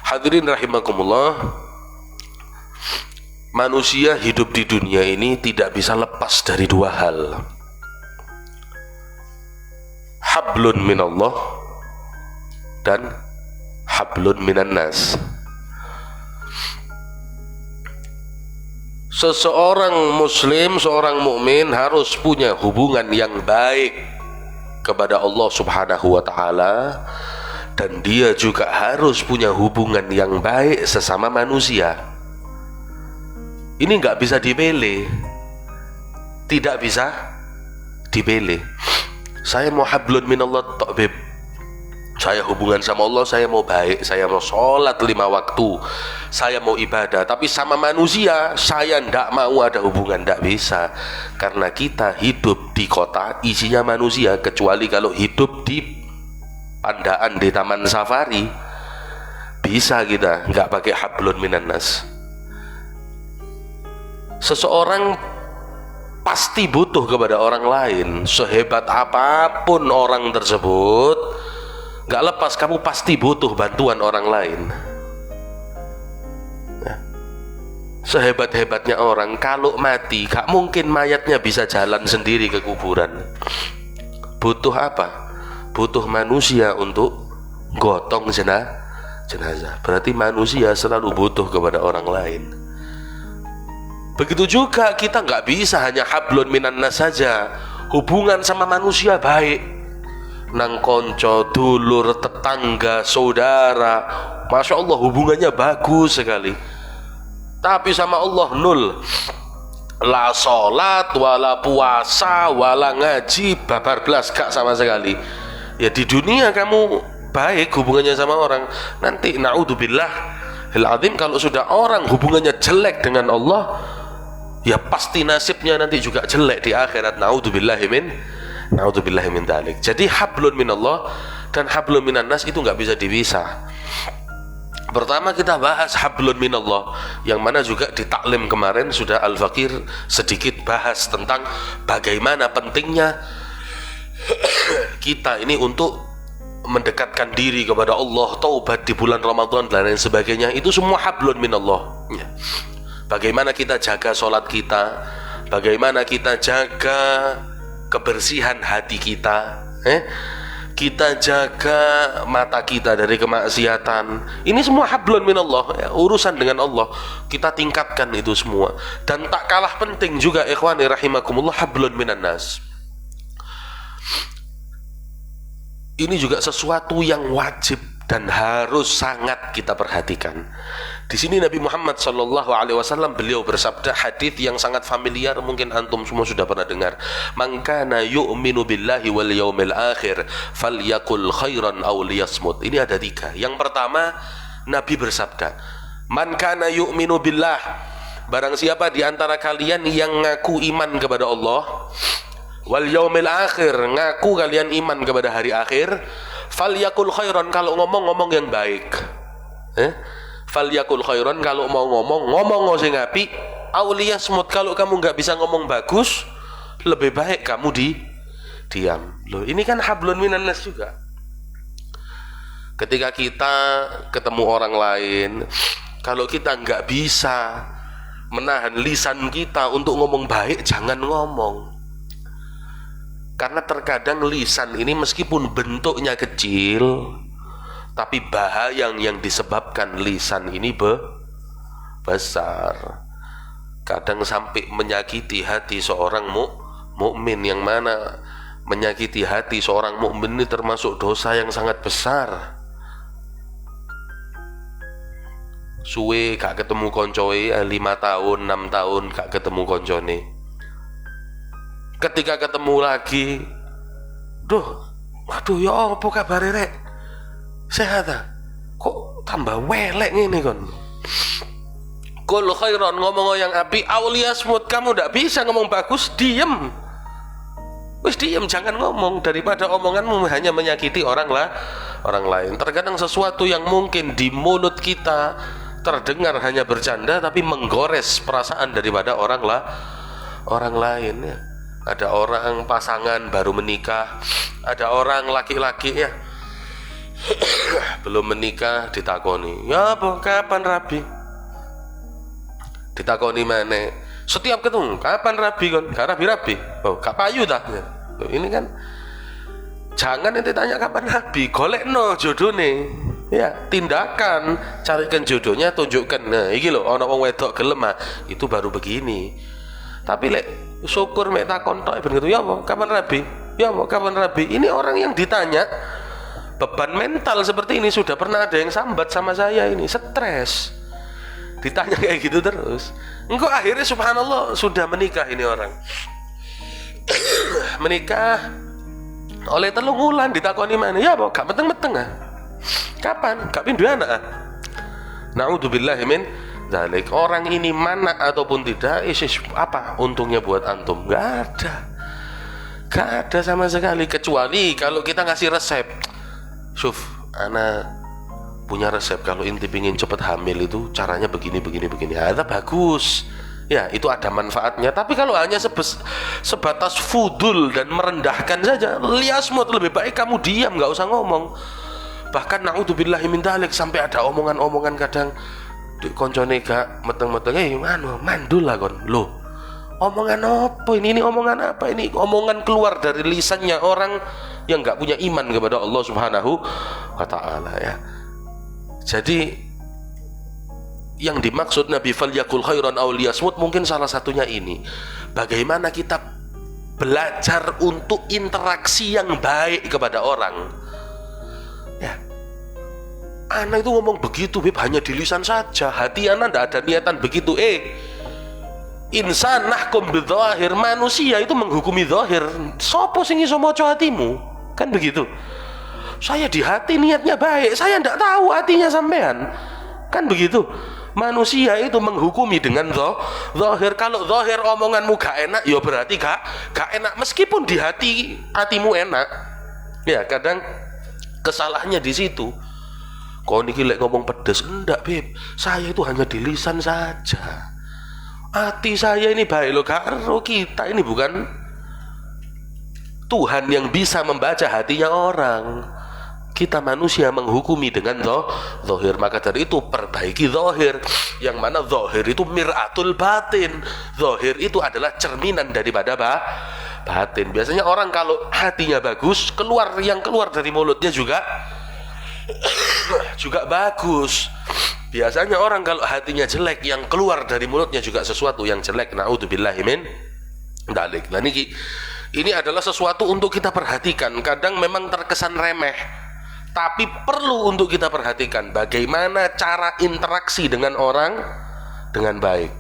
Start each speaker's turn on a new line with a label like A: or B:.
A: Hadirin rahimakumullah, manusia hidup di dunia ini tidak bisa lepas dari dua hal. Hablun minallah dan hablun minan nas. Seseorang muslim, seorang mukmin harus punya hubungan yang baik kepada Allah Subhanahu wa taala, dan dia juga harus punya hubungan yang baik sesama manusia. Ini nggak bisa dipilih, tidak bisa dipilih. Saya mau hablun minallah tok, beb. Saya hubungan sama Allah, saya mau baik, saya mau sholat 5 waktu, saya mau ibadah. Tapi sama manusia saya ndak mau ada hubungan, ndak bisa. Karena kita hidup di kota isinya manusia. Kecuali kalau hidup di pandaan, di taman safari, bisa kita nggak pakai hablun minan nas. Seseorang pasti butuh kepada orang lain. Sehebat apapun orang tersebut, gak lepas kamu pasti butuh bantuan orang lain. Sehebat-hebatnya orang, kalau mati gak mungkin mayatnya bisa jalan sendiri ke kuburan. Butuh apa? Butuh manusia untuk gotong jenazah. Berarti manusia selalu butuh kepada orang lain. Begitu juga kita nggak bisa hanya hablun minan nas saja. Hubungan sama manusia baik, nang konco, dulur, tetangga, saudara, masya Allah hubungannya bagus sekali. Tapi sama Allah nul. La sholat, wala puasa, wala ngaji, babar belas, gak sama sekali. Ya di dunia kamu baik hubungannya sama orang, nanti na'udzubillah al-azim, kalau sudah orang hubungannya jelek dengan Allah, ya pasti nasibnya nanti juga jelek di akhirat. Na'udzubillahi min dzalik. Jadi hablun minallah dan hablun minan nas itu nggak bisa dipisah. Pertama kita bahas hablun minallah, yang mana juga di taklim kemarin sudah Al-Fakir sedikit bahas tentang bagaimana pentingnya kita ini untuk mendekatkan diri kepada Allah, taubat di bulan Ramadan dan lain sebagainya. Itu semua hablun minallah. Bagaimana kita jaga sholat kita, bagaimana kita jaga kebersihan hati kita, kita jaga mata kita dari kemaksiatan. Ini semua hablun minallah, urusan dengan Allah. Kita tingkatkan itu semua. Dan tak kalah penting juga ikhwani rahimakumullah, hablun minan nas. Ini juga sesuatu yang wajib dan harus sangat kita perhatikan. Di sini Nabi Muhammad SAW beliau bersabda, hadis yang sangat familiar, mungkin antum semua sudah pernah dengar. Man kana yu'minu billahi wal yaumil akhir falyakul khairan aw liyasmut. Ini ada 3. Yang pertama, Nabi bersabda, man kana yu'minu billah, barang siapa di antara kalian yang ngaku iman kepada Allah, wal yaumil akhir, ngaku kalian iman kepada hari akhir, falyakul khairan, kalau ngomong yang baik. Falyakul khairan, kalau mau ngomong sing apik, aulia smut, kalau kamu nggak bisa ngomong bagus, lebih baik kamu diam. Loh, ini kan hablun minan nas juga. Ketika kita ketemu orang lain, kalau kita nggak bisa menahan lisan kita untuk ngomong baik, jangan ngomong. Karena terkadang lisan ini meskipun bentuknya kecil, tapi bahaya yang disebabkan lisan ini besar. Kadang sampai menyakiti hati seorang mukmin, yang mana menyakiti hati seorang mukmin ini termasuk dosa yang sangat besar. Suwe gak ketemu koncoe, 5 tahun 6 tahun gak ketemu koncone. Ketika ketemu lagi, waduh ya apa kabar rek? Sehat ah? Kok tambah welek ngene kon? Qul khairan, ngomong yang api, auliyasmut, kamu ndak bisa ngomong bagus, diem. Wis diem, jangan ngomong, daripada omonganmu hanya menyakiti orang lain. Terkadang sesuatu yang mungkin di mulut kita terdengar hanya bercanda, tapi menggores perasaan daripada orang lain ya. Ada orang pasangan baru menikah, ada orang laki-laki ya, belum menikah ditakoni, ya apa kapan rabi? Ditakoni mana? Setiap ketemu, kapan rabi kon? Gak rabi-rabi. Oh, gak payu dah. Loh, ini kan jangan nanti tanya kapan rabi, golekno jodone. Ya, tindakan, carikan jodohnya, tunjukkan. Nah, iki lho ana wong wedok gelem itu baru begini. Tapi lek syukur mek takon tok ben gitu, ya apa kapan rabi? Ya apa kapan rabi? Ini orang yang ditanya beban mental seperti ini sudah pernah ada yang sambat sama saya ini, stres. Ditanya kayak gitu terus. Engkau akhirnya subhanallah sudah menikah ini orang. Menikah oleh 3 wulan ditakoni mana? Ya apa gak meteng-meteng Kapan? Gak pindu anak Na'udzubillahi min dzalik. Orang ini mana ataupun tidak, apa untungnya buat antum? Gak ada. Gak ada sama sekali, kecuali kalau kita ngasih resep. Syuf, ana punya resep kalau inti pingin cepet hamil itu caranya begini. Ada bagus. Ya, itu ada manfaatnya. Tapi kalau hanya sebatas fudul dan merendahkan saja, liasmut, lebih baik kamu diam, nggak usah ngomong. Bahkan na'udzubillahi min dzalik, sampai ada omongan-omongan kadang di koncone gak meteng-meteng, mandul lah kon. Loh, omongan apa ini? Ini omongan apa ini? Omongan keluar dari lisannya orang yang nggak punya iman kepada Allah Subhanahu wa ta'ala, ya. Jadi yang dimaksud Nabi falyakul khairan aw liyasmut mungkin salah satunya ini. Bagaimana kita belajar untuk interaksi yang baik kepada orang. Ya. Anak itu ngomong begitu, Beb, hanya di lisan saja. Hati anak tidak ada niatan begitu. Insan nahkum bidzahir, manusia itu menghukumi zahir. Sopo sing iso maca hatimu? Kan begitu. Saya di hati niatnya baik, saya tidak tahu hatinya sampean. Kan begitu. Manusia itu menghukumi dengan zahir. Kalau zahir omonganmu gak enak, ya berarti gak enak meskipun di hatimu enak. Ya, kadang kesalahannya di situ. Kau niki lek ngomong pedes, enggak Beb, saya itu hanya di lisan saja. Hati saya ini baik loh, karo kita ini bukan Tuhan yang bisa membaca hatinya orang. Kita manusia menghukumi dengan zahir. Maka dari itu perbaiki zahir. Yang mana zahir itu mir'atul batin. Zahir itu adalah cerminan daripada batin. Biasanya orang kalau hatinya bagus, yang keluar dari mulutnya juga bagus. Biasanya orang kalau hatinya jelek, yang keluar dari mulutnya juga sesuatu yang jelek. Na'udzubillahi min dzalik. Nah, ini adalah sesuatu untuk kita perhatikan. Kadang memang terkesan remeh, tapi perlu untuk kita perhatikan bagaimana cara interaksi dengan orang dengan baik.